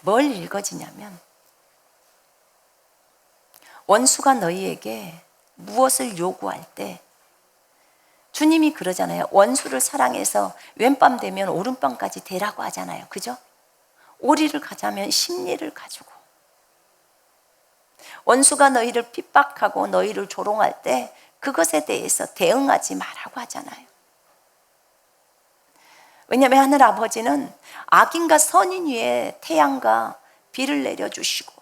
뭘 읽어지냐면, 원수가 너희에게 무엇을 요구할 때 주님이 그러잖아요. 원수를 사랑해서 왼밤 되면 오른밤까지 대라고 하잖아요. 그죠? 오리를 가자면 십리를 가지고. 원수가 너희를 핍박하고 너희를 조롱할 때 그것에 대해서 대응하지 말라고 하잖아요. 왜냐하면 하늘 아버지는 악인과 선인 위에 태양과 비를 내려주시고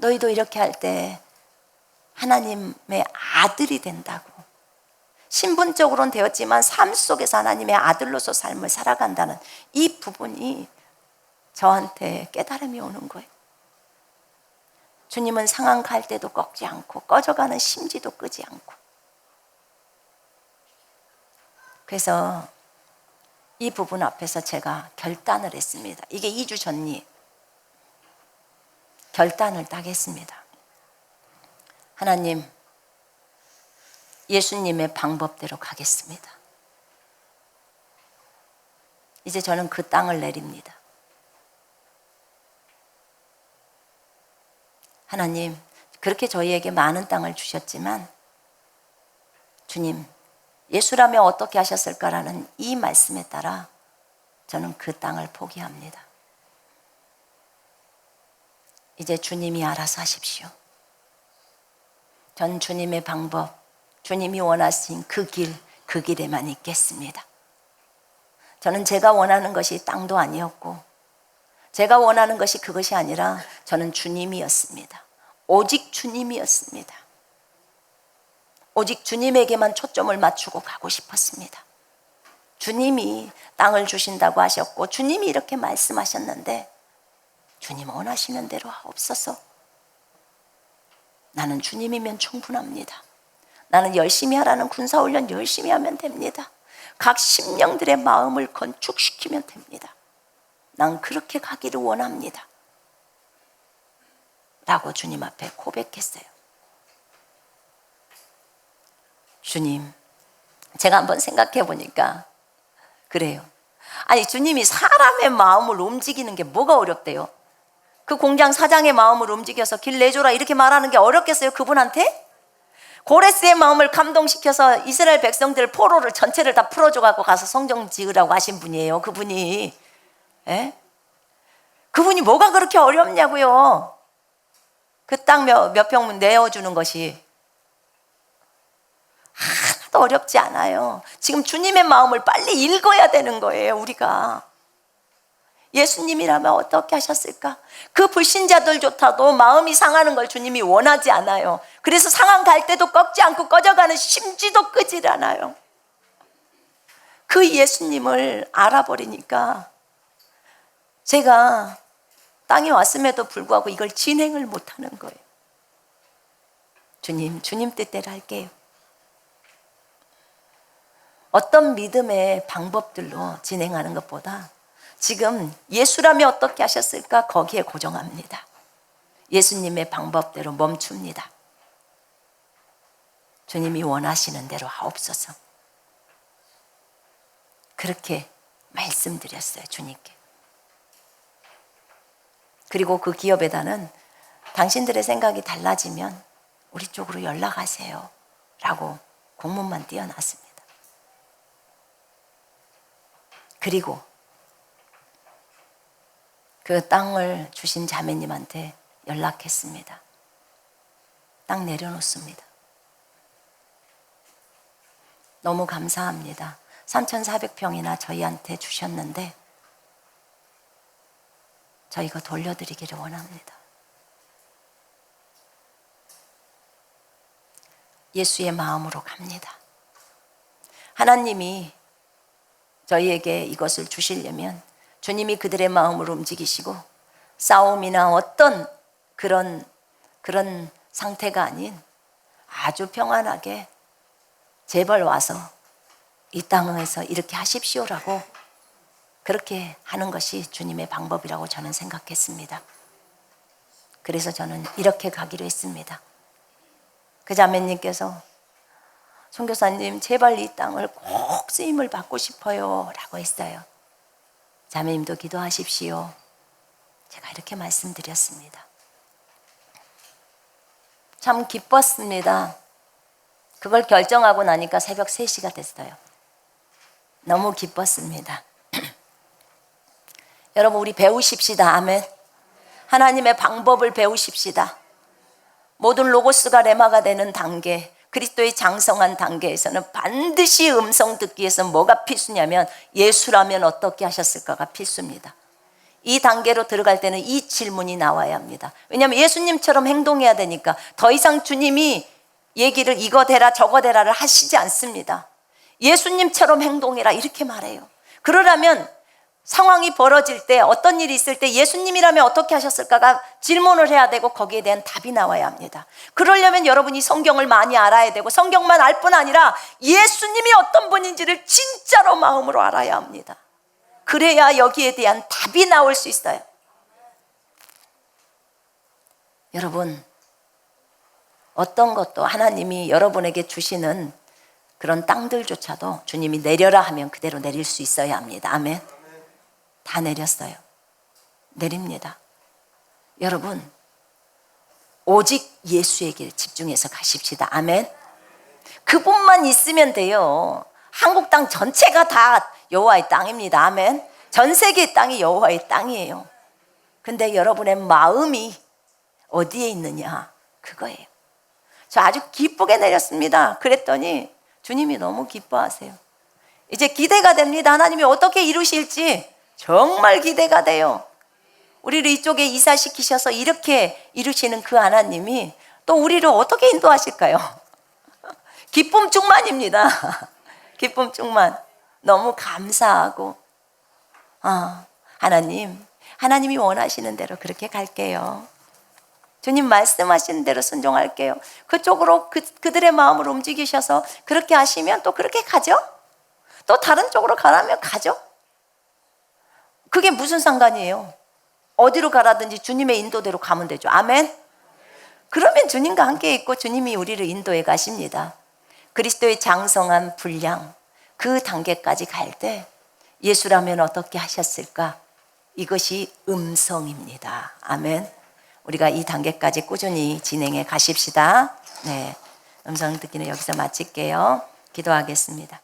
너희도 이렇게 할 때 하나님의 아들이 된다고. 신분적으로는 되었지만 삶 속에서 하나님의 아들로서 삶을 살아간다는 이 부분이 저한테 깨달음이 오는 거예요. 주님은 상한 갈 때도 꺾지 않고 꺼져가는 심지도 끄지 않고. 그래서 이 부분 앞에서 제가 결단을 했습니다. 이게 2주 전이 결단을 딱 했습니다. 하나님, 예수님의 방법대로 가겠습니다. 이제 저는 그 땅을 내립니다. 하나님, 그렇게 저희에게 많은 땅을 주셨지만 주님, 예수라면 어떻게 하셨을까라는 이 말씀에 따라 저는 그 땅을 포기합니다. 이제 주님이 알아서 하십시오. 전 주님의 방법, 주님이 원하신 그 길에만 있겠습니다. 저는 제가 원하는 것이 땅도 아니었고 제가 원하는 것이 그것이 아니라 저는 주님이었습니다. 오직 주님이었습니다. 오직 주님에게만 초점을 맞추고 가고 싶었습니다. 주님이 땅을 주신다고 하셨고 주님이 이렇게 말씀하셨는데 주님 원하시는 대로 하옵소서. 나는 주님이면 충분합니다. 나는 열심히 하라는 군사훈련 열심히 하면 됩니다. 각 심령들의 마음을 건축시키면 됩니다. 난 그렇게 가기를 원합니다. 라고 주님 앞에 고백했어요. 주님, 제가 한번 생각해 보니까 그래요. 아니, 주님이 사람의 마음을 움직이는 게 뭐가 어렵대요? 그 공장 사장의 마음을 움직여서 길 내줘라 이렇게 말하는 게 어렵겠어요, 그분한테? 고레스의 마음을 감동시켜서 이스라엘 백성들 포로를 전체를 다 풀어줘갖고 가서 성전 지으라고 하신 분이에요, 그분이. 예? 그분이 뭐가 그렇게 어렵냐고요. 그 땅 몇 평 내어주는 것이 하나도 어렵지 않아요. 지금 주님의 마음을 빨리 읽어야 되는 거예요, 우리가. 예수님이라면 어떻게 하셨을까? 그 불신자들조차도 마음이 상하는 걸 주님이 원하지 않아요. 그래서 상한 갈 때도 꺾지 않고 꺼져가는 심지도 끄질 않아요. 그 예수님을 알아버리니까 제가 땅에 왔음에도 불구하고 이걸 진행을 못하는 거예요. 주님 뜻대로 할게요. 어떤 믿음의 방법들로 진행하는 것보다 지금 예수라면 어떻게 하셨을까? 거기에 고정합니다. 예수님의 방법대로 멈춥니다. 주님이 원하시는 대로 하옵소서. 그렇게 말씀드렸어요, 주님께. 그리고 그 기업에다는 당신들의 생각이 달라지면 우리 쪽으로 연락하세요 라고 공문만 띄워놨습니다. 그리고 그 땅을 주신 자매님한테 연락했습니다. 땅 내려놓습니다. 너무 감사합니다. 3,400평이나 저희한테 주셨는데 저희가 돌려드리기를 원합니다. 예수의 마음으로 갑니다. 하나님이 저희에게 이것을 주시려면 주님이 그들의 마음을 움직이시고 싸움이나 어떤 그런 상태가 아닌 아주 평안하게 제발 와서 이 땅에서 이렇게 하십시오라고 그렇게 하는 것이 주님의 방법이라고 저는 생각했습니다. 그래서 저는 이렇게 가기로 했습니다. 그 자매님께서 선교사님 제발 이 땅을 꼭 쓰임을 받고 싶어요 라고 했어요. 자매님도 기도하십시오. 제가 이렇게 말씀드렸습니다. 참 기뻤습니다. 그걸 결정하고 나니까 새벽 3시가 됐어요. 너무 기뻤습니다. 여러분 우리 배우십시다. 아멘. 하나님의 방법을 배우십시다. 모든 로고스가 레마가 되는 단계, 그리스도의 장성한 단계에서는 반드시 음성 듣기 위해서 뭐가 필수냐면 예수라면 어떻게 하셨을까가 필수입니다. 이 단계로 들어갈 때는 이 질문이 나와야 합니다. 왜냐하면 예수님처럼 행동해야 되니까. 더 이상 주님이 얘기를 이거 되라 저거 되라를 하시지 않습니다. 예수님처럼 행동해라 이렇게 말해요. 그러려면 상황이 벌어질 때, 어떤 일이 있을 때 예수님이라면 어떻게 하셨을까가 질문을 해야 되고 거기에 대한 답이 나와야 합니다. 그러려면 여러분이 성경을 많이 알아야 되고, 성경만 알 뿐 아니라 예수님이 어떤 분인지를 진짜로 마음으로 알아야 합니다. 그래야 여기에 대한 답이 나올 수 있어요. 여러분, 어떤 것도 하나님이 여러분에게 주시는 그런 땅들조차도 주님이 내려라 하면 그대로 내릴 수 있어야 합니다. 아멘. 다 내렸어요. 내립니다. 여러분, 오직 예수에게 집중해서 가십시다. 아멘. 그분만 있으면 돼요. 한국 땅 전체가 다 여호와의 땅입니다. 아멘. 전 세계의 땅이 여호와의 땅이에요. 근데 여러분의 마음이 어디에 있느냐, 그거예요. 저 아주 기쁘게 내렸습니다. 그랬더니 주님이 너무 기뻐하세요. 이제 기대가 됩니다. 하나님이 어떻게 이루실지 정말 기대가 돼요. 우리를 이쪽에 이사시키셔서 이렇게 이루시는 그 하나님이 또 우리를 어떻게 인도하실까요? 기쁨 충만입니다. 기쁨 충만. 너무 감사하고, 하나님이 원하시는 대로 그렇게 갈게요. 주님 말씀하시는 대로 순종할게요. 그쪽으로 그들의 마음을 움직이셔서 그렇게 하시면 또 그렇게 가죠. 또 다른 쪽으로 가라면 가죠. 그게 무슨 상관이에요? 어디로 가라든지 주님의 인도대로 가면 되죠. 아멘. 그러면 주님과 함께 있고 주님이 우리를 인도해 가십니다. 그리스도의 장성한 분량, 그 단계까지 갈 때 예수라면 어떻게 하셨을까? 이것이 음성입니다. 아멘. 우리가 이 단계까지 꾸준히 진행해 가십시다. 네, 음성 듣기는 여기서 마칠게요. 기도하겠습니다.